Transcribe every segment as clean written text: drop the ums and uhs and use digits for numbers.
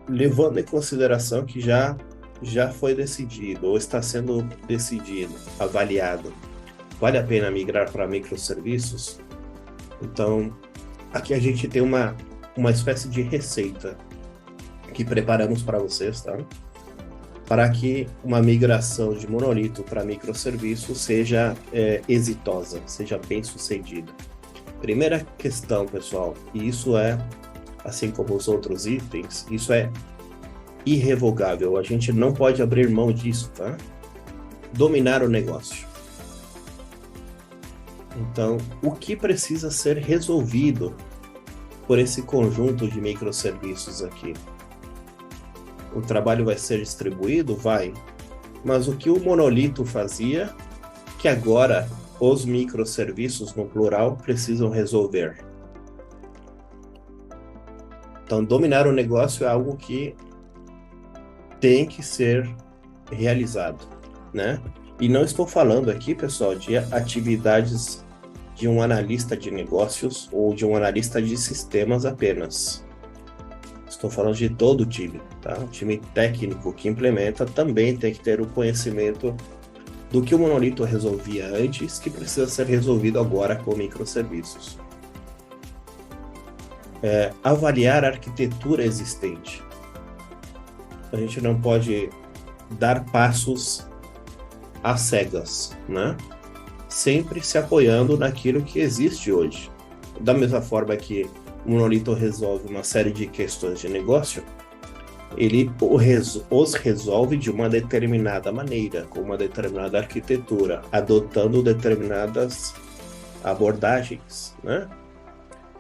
levando em consideração que já foi decidido ou está sendo decidido, avaliado, vale a pena migrar para microserviços? Então, aqui a gente tem uma espécie de receita que preparamos para vocês, tá? Para que uma migração de monolito para microserviço seja exitosa, seja bem sucedida. Primeira questão, pessoal, e isso é, assim como os outros itens, isso é irrevogável. A gente não pode abrir mão disso, tá? Dominar o negócio. Então, o que precisa ser resolvido por esse conjunto de microserviços aqui? O trabalho vai ser distribuído? Vai. Mas o que o monolito fazia, que agora os microserviços, no plural, precisam resolver. Então, dominar o negócio é algo que tem que ser realizado, né? E não estou falando aqui, pessoal, de atividades de um analista de negócios ou de um analista de sistemas apenas. Estou falando de todo o time, tá? O time técnico que implementa também tem que ter o conhecimento do que o monolito resolvia antes, que precisa ser resolvido agora com microserviços. Avaliar a arquitetura existente. A gente não pode dar passos às cegas, né? Sempre se apoiando naquilo que existe hoje. Da mesma forma que o monolito resolve uma série de questões de negócio, ele os resolve de uma determinada maneira, com uma determinada arquitetura, adotando determinadas abordagens, né?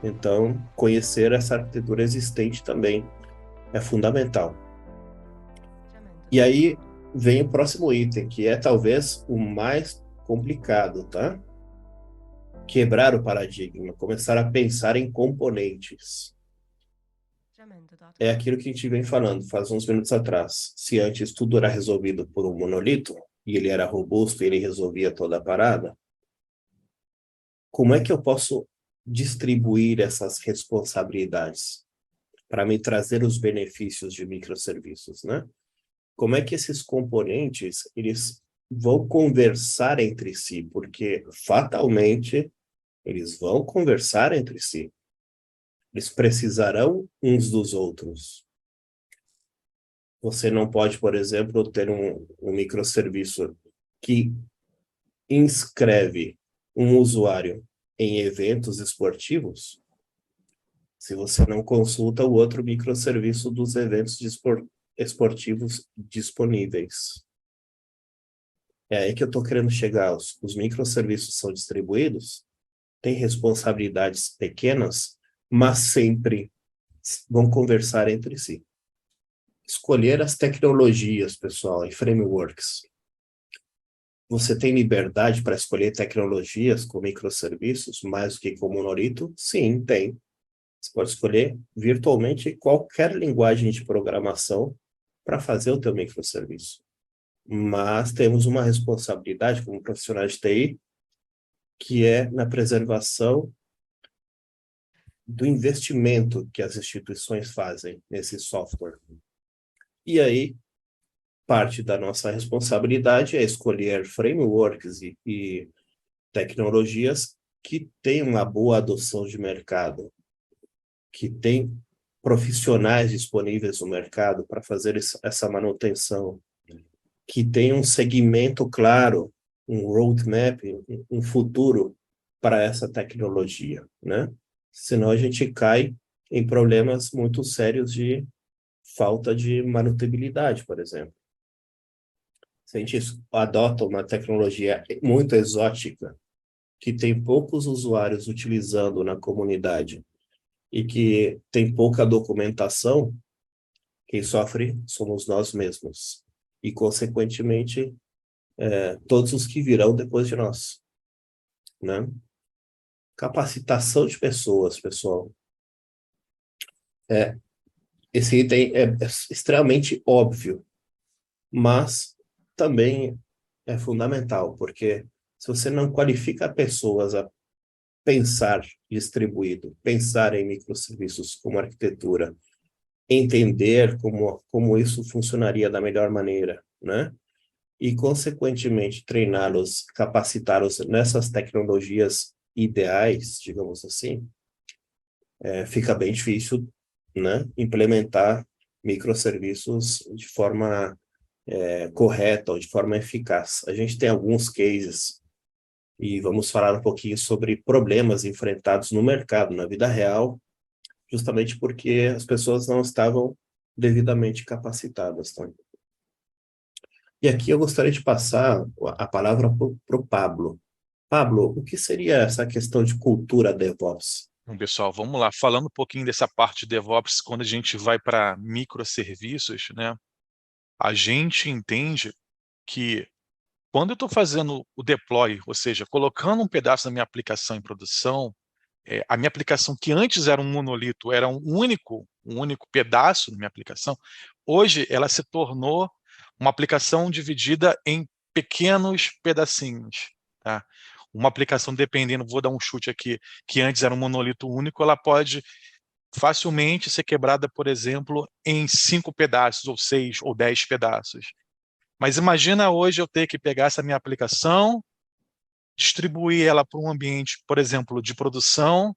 Então, conhecer essa arquitetura existente também é fundamental. E aí vem o próximo item, que é talvez o mais complicado, tá? Quebrar o paradigma, começar a pensar em componentes. É aquilo que a gente vem falando faz uns minutos atrás. Se antes tudo era resolvido por um monolito, e ele era robusto e ele resolvia toda a parada, como é que eu posso distribuir essas responsabilidades para me trazer os benefícios de microserviços, né? Como é que esses componentes eles vão conversar entre si? Porque fatalmente eles vão conversar entre si. Eles precisarão uns dos outros. Você não pode, por exemplo, ter um microserviço que inscreve um usuário em eventos esportivos se você não consulta o outro microserviço dos eventos esportivos disponíveis. É aí que eu estou querendo chegar. Os microserviços são distribuídos, têm responsabilidades pequenas, mas sempre vão conversar entre si. Escolher as tecnologias, pessoal, e frameworks. Você tem liberdade para escolher tecnologias com microserviços mais do que com monolito? Sim, tem. Você pode escolher virtualmente qualquer linguagem de programação para fazer o teu microserviço. Mas temos uma responsabilidade como profissionais de TI, que é na preservação do investimento que as instituições fazem nesse software. E aí, parte da nossa responsabilidade é escolher frameworks e tecnologias que têm uma boa adoção de mercado, que têm profissionais disponíveis no mercado para fazer essa manutenção, que tem um segmento claro, um roadmap, um futuro para essa tecnologia, né? Senão a gente cai em problemas muito sérios de falta de manutenibilidade, por exemplo. Se a gente adota uma tecnologia muito exótica, que tem poucos usuários utilizando na comunidade e que tem pouca documentação, quem sofre somos nós mesmos. E, consequentemente, todos os que virão depois de nós, né? Capacitação de pessoas, pessoal. É, esse item é extremamente óbvio, mas também é fundamental, porque se você não qualifica pessoas a pensar distribuído, pensar em microserviços como arquitetura, entender como isso funcionaria da melhor maneira, né? E, consequentemente, treiná-los, capacitá-los nessas tecnologias ideais, digamos assim, fica bem difícil, né, implementar microserviços de forma correta ou de forma eficaz. A gente tem alguns cases e vamos falar um pouquinho sobre problemas enfrentados no mercado, na vida real, justamente porque as pessoas não estavam devidamente capacitadas. Tá? E aqui eu gostaria de passar a palavra para o Pablo. Pablo, o que seria essa questão de cultura DevOps? Bom, pessoal, vamos lá. Falando um pouquinho dessa parte de DevOps, quando a gente vai para microserviços, né, a gente entende que quando eu estou fazendo o deploy, ou seja, colocando um pedaço da minha aplicação em produção, a minha aplicação que antes era um monolito, era um único pedaço da minha aplicação, hoje ela se tornou uma aplicação dividida em pequenos pedacinhos, tá? Uma aplicação, dependendo, vou dar um chute aqui, que antes era um monolito único, ela pode facilmente ser quebrada, por exemplo, em 5 pedaços, ou 6 ou 10 pedaços. Mas imagina hoje eu ter que pegar essa minha aplicação, distribuir ela para um ambiente, por exemplo, de produção,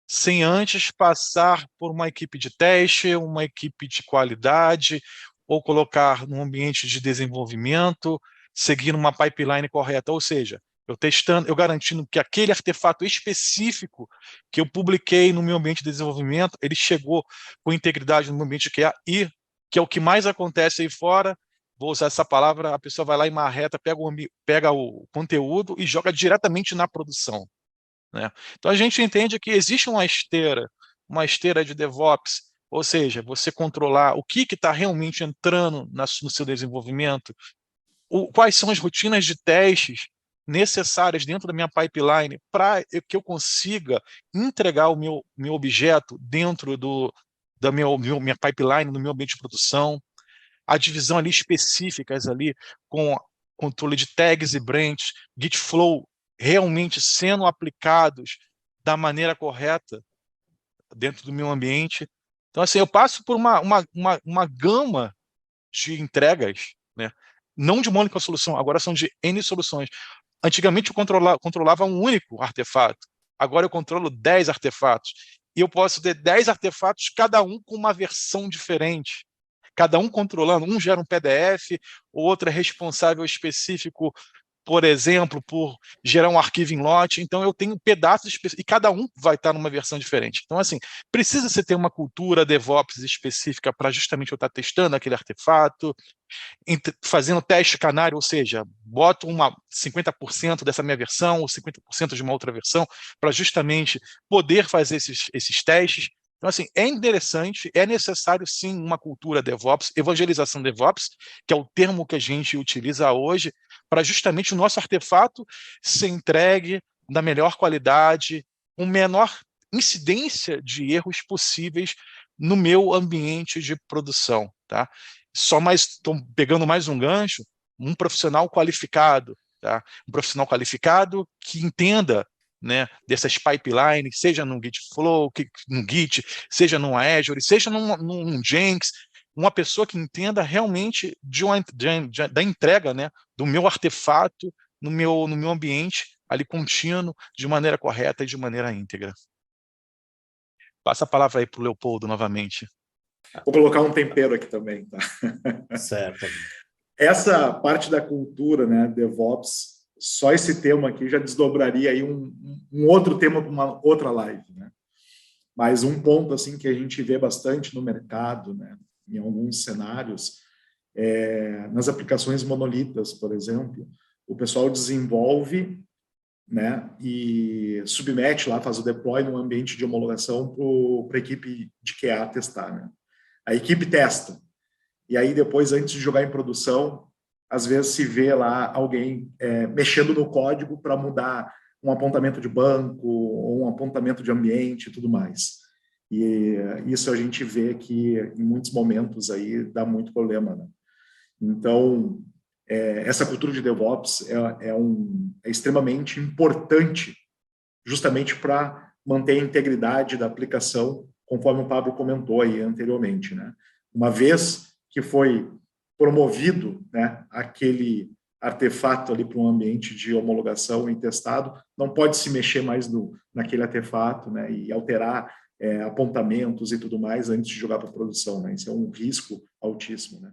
sem antes passar por uma equipe de teste, uma equipe de qualidade, ou colocar num ambiente de desenvolvimento, seguir uma pipeline correta. Ou seja, eu testando, eu garantindo que aquele artefato específico que eu publiquei no meu ambiente de desenvolvimento, ele chegou com integridade no meu ambiente QA e que é o que mais acontece aí fora. Vou usar essa palavra, a pessoa vai lá e marreta, pega o conteúdo e joga diretamente na produção, né? Então a gente entende que existe uma esteira de DevOps, ou seja, você controlar o que está realmente entrando no seu desenvolvimento, quais são as rotinas de testes necessárias dentro da minha pipeline para que eu consiga entregar o meu objeto dentro da minha pipeline, no meu ambiente de produção, a divisão ali específicas ali com controle de tags e branches, Git flow realmente sendo aplicados da maneira correta dentro do meu ambiente. Então, assim, eu passo por uma gama de entregas, né? Não de uma única solução, agora são de N soluções. Antigamente eu controlava um único artefato, agora eu controlo 10 artefatos. E eu posso ter 10 artefatos, cada um com uma versão diferente. Cada um controlando, um gera um PDF, o outro é responsável específico, por exemplo, por gerar um arquivo em lote. Então, eu tenho pedaços e cada um vai estar numa versão diferente. Então, assim, precisa você ter uma cultura DevOps específica para justamente eu estar testando aquele artefato, fazendo teste canário, ou seja, boto 50% dessa minha versão ou 50% de uma outra versão para justamente poder fazer esses testes. Então, assim, é interessante, é necessário sim uma cultura DevOps, evangelização DevOps, que é o termo que a gente utiliza hoje, para justamente o nosso artefato ser entregue da melhor qualidade, com menor incidência de erros possíveis no meu ambiente de produção, tá? Estou pegando mais um gancho, um profissional qualificado, tá? Um profissional qualificado que entenda, né, dessas pipelines, seja no Gitflow, no Git, seja no Azure, seja num Jenkins, uma pessoa que entenda realmente da entrega, né, do meu artefato no meu ambiente ali contínuo, de maneira correta e de maneira íntegra. Passa a palavra aí para o Leopoldo novamente. Vou colocar um tempero aqui também, tá? Certo. Essa parte da cultura, né, DevOps, só esse tema aqui já desdobraria aí um outro tema para uma outra live, né? Mas um ponto assim que a gente vê bastante no mercado, né, em alguns cenários, nas aplicações monolitas, por exemplo, o pessoal desenvolve, né, e submete lá, faz o deploy num ambiente de homologação para a equipe de QA testar, né? A equipe testa. E aí depois, antes de jogar em produção, às vezes se vê lá alguém mexendo no código para mudar um apontamento de banco ou um apontamento de ambiente e tudo mais. E isso a gente vê que em muitos momentos aí dá muito problema, né? Então, essa cultura de DevOps é extremamente importante justamente para manter a integridade da aplicação conforme o Pablo comentou aí anteriormente, né? Uma vez que foi promovido, né, aquele artefato ali para um ambiente de homologação e testado, não pode se mexer mais naquele artefato, né, e alterar apontamentos e tudo mais antes de jogar para produção, né? Isso é um risco altíssimo, né?